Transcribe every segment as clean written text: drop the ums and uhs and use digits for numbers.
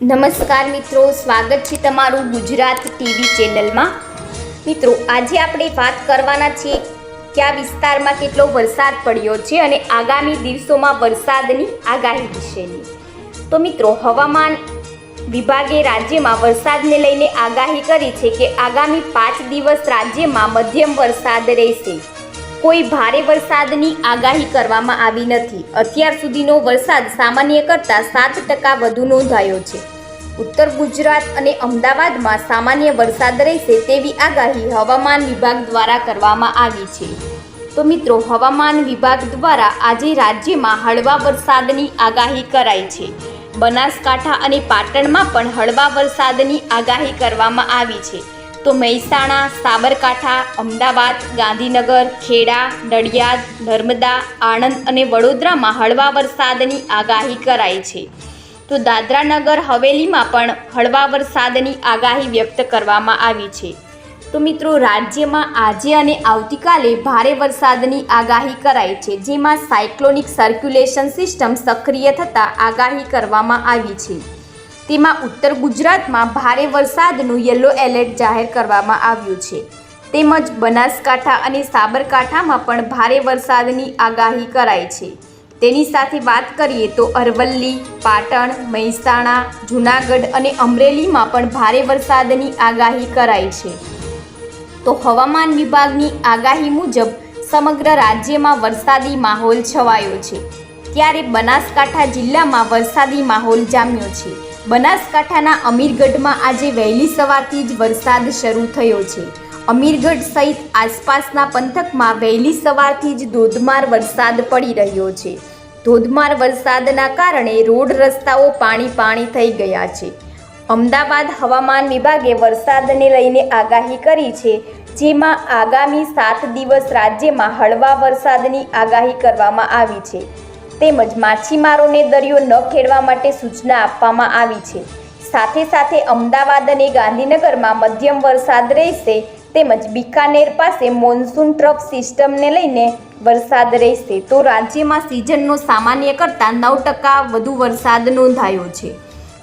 નમસ્કાર મિત્રો, સ્વાગત છે તમારું ગુજરાત ટીવી ચેનલમાં। મિત્રો, આજે આપણે વાત કરવાના છીએ કયા વિસ્તારમાં કેટલો વરસાદ પડ્યો છે અને આગામી દિવસોમાં વરસાદની આગાહી વિશેની। તો મિત્રો, હવામાન વિભાગે રાજ્યમાં વરસાદને લઈને આગાહી કરી છે કે આગામી 5 દિવસ રાજ્યમાં મધ્યમ વરસાદ રહેશે। કોઈ ભારે વરસાદની આગાહી કરવામાં આવી નથી। અત્યાર સુધીનો વરસાદ સામાન્ય કરતાં 7% વધુ નોંધાયો છે। ઉત્તર ગુજરાત અને અમદાવાદમાં સામાન્ય વરસાદ રહેશે તેવી આગાહી હવામાન વિભાગ દ્વારા કરવામાં આવી છે। તો મિત્રો, હવામાન વિભાગ દ્વારા આજે રાજ્યમાં હળવા વરસાદની આગાહી કરાઈ છે। બનાસકાંઠા અને પાટણમાં પણ હળવા વરસાદની આગાહી કરવામાં આવી છે। તો મહેસાણા, સાબરકાંઠા, અમદાવાદ, ગાંધીનગર, ખેડા, નડિયાદ, નર્મદા, આણંદ અને વડોદરામાં હળવા વરસાદની આગાહી કરાઈ છે। તો દાદરાનગર હવેલીમાં પણ હળવા વરસાદની આગાહી વ્યક્ત કરવામાં આવી છે। તો મિત્રો, રાજ્યમાં આજે અને આવતીકાલે ભારે વરસાદની આગાહી કરાઈ છે, જેમાં સાયક્લોનિક સર્ક્યુલેશન સિસ્ટમ સક્રિય થતાં આગાહી કરવામાં આવી છે। તેમાં ઉત્તર ગુજરાતમાં ભારે વરસાદનું યલો એલર્ટ જાહેર કરવામાં આવ્યું છે, તેમજ બનાસકાંઠા અને સાબરકાંઠામાં પણ ભારે વરસાદની આગાહી કરાઈ છે। તેની સાથે વાત કરીએ તો અરવલ્લી, પાટણ, મહેસાણા, જૂનાગઢ અને અમરેલીમાં પણ ભારે વરસાદની આગાહી કરાઈ છે। તો હવામાન વિભાગની આગાહી મુજબ સમગ્ર રાજ્યમાં વરસાદી માહોલ છવાયો છે, ત્યારે બનાસકાંઠા જિલ્લામાં વરસાદી માહોલ જામ્યો છે। બનાસકાંઠાના અમીરગઢમાં આજે વહેલી સવારથી જ વરસાદ શરૂ થયો છે। અમીરગઢ સહિત આસપાસના પંથકમાં વહેલી સવારથી જ ધોધમાર વરસાદ પડી રહ્યો છે। ધોધમાર વરસાદના કારણે રોડ રસ્તાઓ પાણી થઈ ગયા છે। અમદાવાદ હવામાન વિભાગે વરસાદને લઈને આગાહી કરી છે, જેમાં આગામી 7 દિવસ રાજ્યમાં હળવા વરસાદની આગાહી કરવામાં આવી છે, તેમજ માછીમારોને દરિયો ન ખેડવા માટે સૂચના આપવામાં આવી છે। સાથે સાથે અમદાવાદ અને ગાંધીનગરમાં મધ્યમ વરસાદ રહેશે, તેમજ બિકાનેર પાસે મોન્સૂન ટ્રફ સિસ્ટમને લઈને વરસાદ રહેશે। તો રાજ્યમાં સિઝનનો સામાન્ય કરતાં 9% વધુ વરસાદ નોંધાયો છે।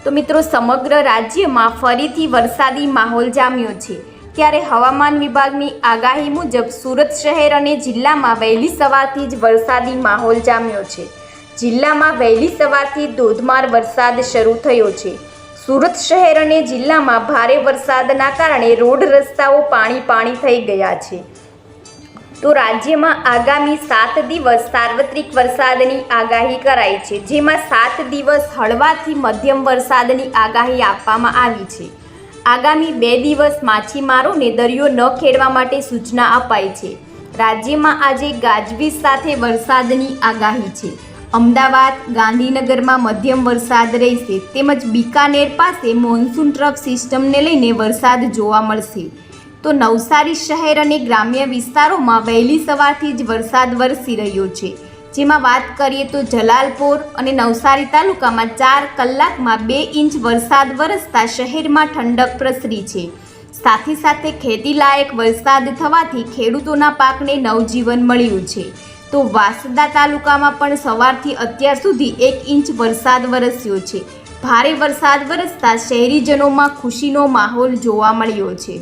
તો મિત્રો, સમગ્ર રાજ્યમાં ફરીથી વરસાદી માહોલ જામ્યો છે, ત્યારે હવામાન વિભાગની આગાહી મુજબ સુરત શહેર અને જિલ્લામાં વહેલી સવારથી જ વરસાદી માહોલ જામ્યો છે। જિલ્લામાં વહેલી સવારથી ધોધમાર વરસાદ શરૂ થયો છે। સુરત શહેર અને જિલ્લામાં ભારે વરસાદના કારણે રોડ રસ્તાઓ પાણી થઈ ગયા છે। તો રાજ્યમાં આગામી 7 દિવસ સાર્વત્રિક વરસાદની આગાહી કરાઈ છે, જેમાં 7 દિવસ હળવાથી મધ્યમ વરસાદની આગાહી આપવામાં આવી છે। આગામી 2 દિવસ માછીમારોને દરિયો ન ખેડવા માટે સૂચના અપાઈ છે। રાજ્યમાં આજે ગાજવીજ સાથે વરસાદની આગાહી છે। અમદાવાદ, ગાંધીનગરમાં મધ્યમ વરસાદ રહેશે, તેમજ બિકાનેર પાસે મોન્સૂન ટ્રફ સિસ્ટમને લઈને વરસાદ જોવા મળશે। તો નવસારી શહેર અને ગ્રામ્ય વિસ્તારોમાં વહેલી સવારથી જ વરસાદ વરસી રહ્યો છે, જેમાં વાત કરીએ તો જલાલપોર અને નવસારી તાલુકામાં 4 કલાકમાં 2 ઇંચ વરસાદ વરસતા શહેરમાં ઠંડક પ્રસરી છે। સાથે સાથે ખેતીલાયક વરસાદ થવાથી ખેડૂતોના પાકને નવજીવન મળ્યું છે। તો વાંસદા તાલુકામાં પણ સવારથી અત્યાર સુધી 1 ઇંચ વરસાદ વરસ્યો છે। ભારે વરસાદ વરસતા શહેરીજનોમાં ખુશીનો માહોલ જોવા મળ્યો છે।